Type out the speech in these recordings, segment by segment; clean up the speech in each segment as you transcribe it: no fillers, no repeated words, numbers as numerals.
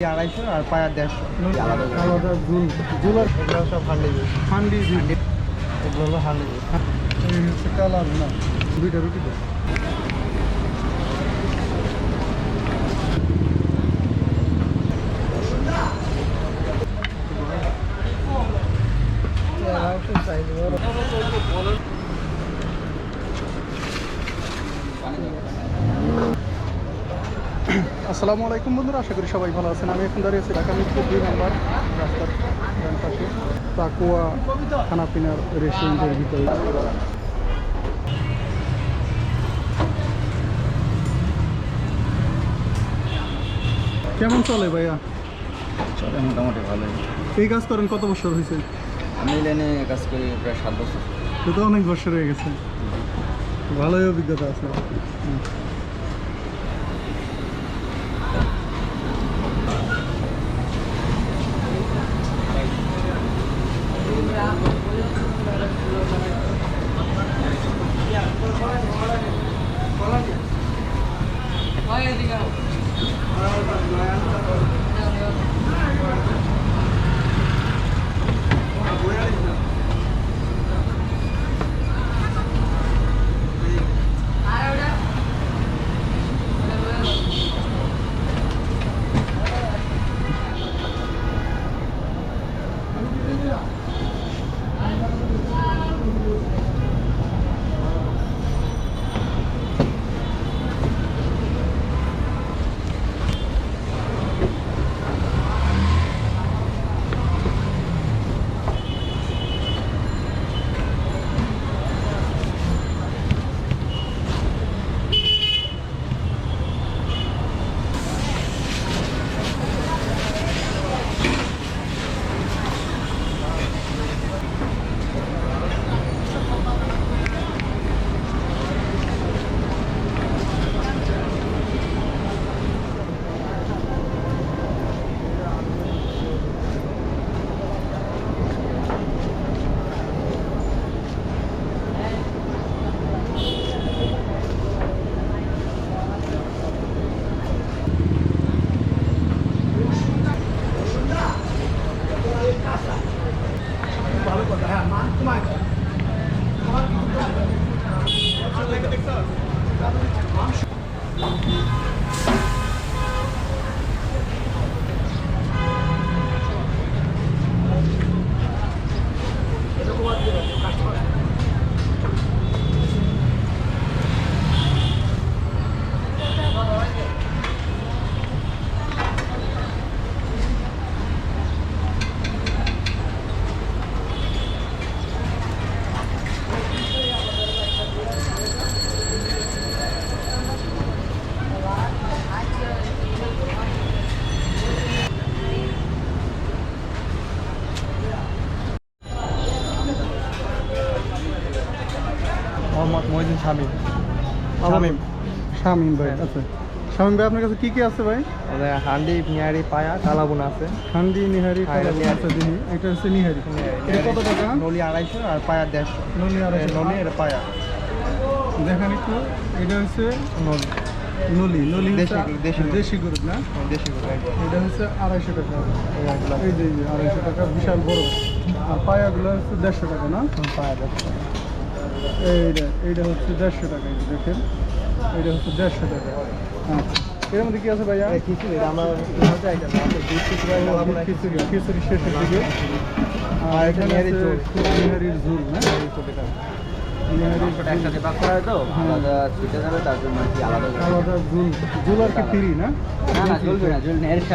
250 আর পায়া 150 আলাদা আলাদা ঝুল ঝুলার এগুলো সব হান্ডি হান্ডি এগুলো হলো হান্ডি এই হচ্ছে কালার না দুইটা রুটি তো আসসালামু আলাইকুম বন্ধুরা, আশা করি সবাই ভালো আছেন। আমি এখন দাঁড়িয়ে আছি ঢাকা মিরপুর 2 নম্বর রাস্তার ডান পাশে তাকুয়া খানাপিনার রেস্টুরেন্টের ভিতরে। কেমন চলে ভাইয়া? চলে মোটামুটি ভালোই। এই কাজ করেন কত বছর হয়েছে? আমি লাইনে কাজ করি প্রায় 7 বছর। তো তো অনেক বছর হয়ে গেছে, ভালোই অভিজ্ঞতা আছে। মহিদিন শামীম শামীম ভাই। আচ্ছা শামীম ভাই, আপনার কাছে কি কি আছে ভাই? হান্ডি নিহারি পায়া কালাবুনা আছে। হান্ডি নিহারি কালাবুনা আছে। দেখি এটা হচ্ছে নিহারি। এটা কত টাকা? নলি 250 আর পায়া 150। নলি 250, নলি আর পায়া দেখেন একটু। এটা হচ্ছে নলি নলি দেশি গরু না? দেশি গরু। এটা হচ্ছে 250 টাকা। এই যে 250 টাকা, বিশাল বড়। আর পায়াগুলো হচ্ছে 150 টাকা না? পায়া 150 টাকা। এইটা হচ্ছে 150 টাকা। এই যে দেখেন, এটা হচ্ছে 150 টাকা। আচ্ছা, এর মধ্যে কি আছে ভাইয়া? খিচুড়ি আমার খিচুড়ি শেষের দিকে। আর এখানে আছে নিহারির ঝুল না? একসাথে ভাগ করা হয় তো আলাদা ছুটে যাবে, তার জন্য আর কি আলাদা আলাদা ঝুল। ঝুল আর কি ফ্রি না? না ঝুলবে না, ঝুল নেহারির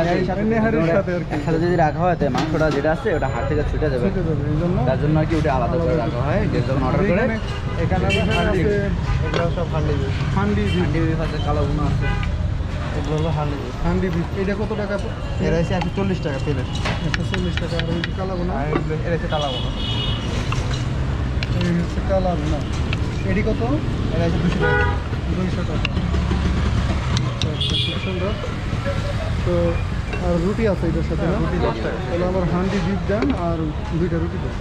সাথে আর কি একসাথে যদি রাখা হয় তো মাংসটা যেটা আছে ওটা হাত থেকে ছুটে যাবে। এই জন্য তার জন্য আর কি ওটা আলাদা করে রাখা হয়। যখন অর্ডার করে এখানে আছে এগুলো সব হান্ডি হান্ডি বিফ আছে, কালো গুনা আছে। এগুলো হলো হান্ডি বিফ। এটা কত টাকা? এর আছে 140 টাকা প্লেট। 140 টাকা। আর ওই কালাবোনা? এর আছে কালাগুনা। এই হচ্ছে কালাবোনা। এটি কত? এর আছে 200 টাকা। 200 টাকা। আচ্ছা, খুব সুন্দর। তো আর রুটি আছে এটার সাথে না? রুটি 10 টাকা। তাহলে আমার হান্ডি বিফ দেন আর 2টা রুটি দেন।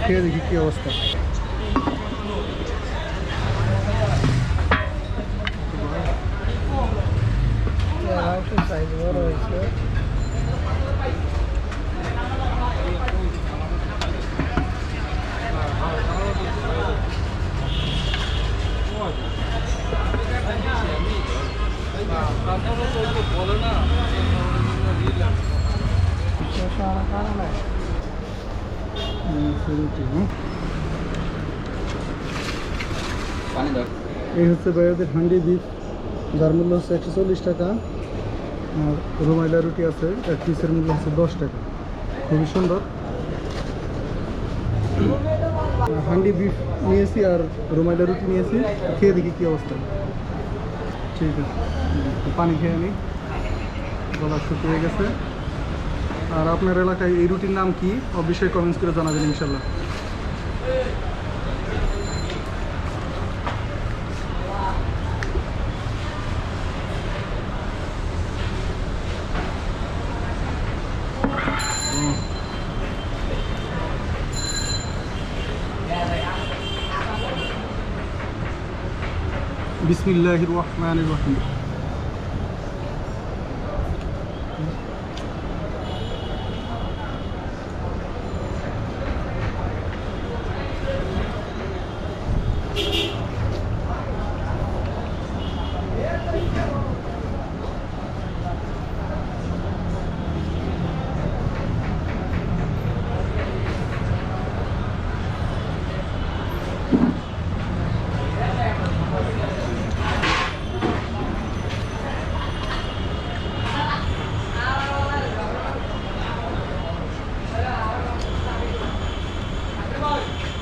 খেয়ে দেখি কী অবস্থা। সাইজ বড় হয়েছে। রুটি, হ্যাঁ। পানি দাও। এই হচ্ছে ভাইয়াদের হান্ডি বিফ, যার মূল্য হচ্ছে 140 টাকা। আর রোমাইলা রুটি আছে, এক পিসের মূল্য হচ্ছে 10 টাকা। খুবই সুন্দর। হান্ডি বিফ নিয়েছি আর রোমাইলা রুটি নিয়েছি, খেয়ে দেখি কী অবস্থা। ঠিক আছে, পানি খেয়ে নিই, গলা শুকিয়ে গেছে। আর আপনার এলাকায় এই রুটির নাম কি অবশ্যই কমেন্টস করে জানাবেন ইনশাল্লাহ। বিসমিল্লাহির রহমানির রহিম।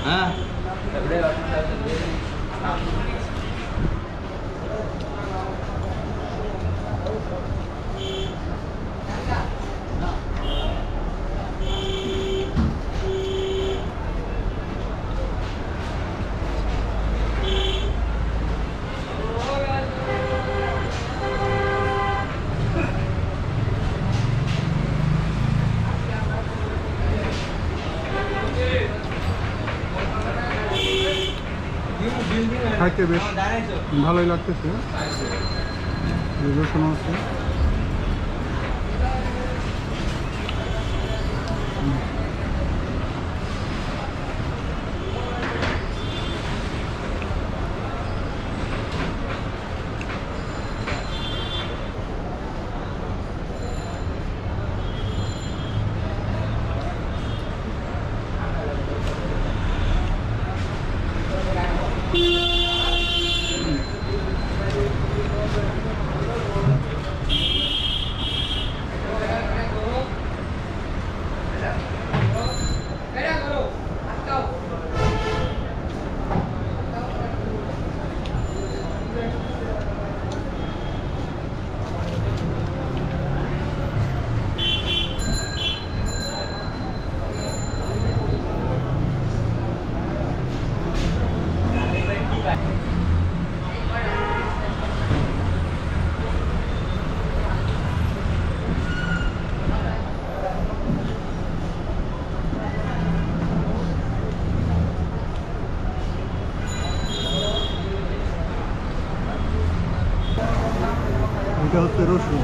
হ্যাঁ খাইতে বেশ ভালোই লাগতেছে, রসুন আছে। এটা হচ্ছে রসুন।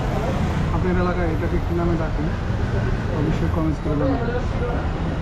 আপনার এলাকায় এটাকে কী নামে ডাকেন অবশ্যই কমেন্টস করে জানাবেন।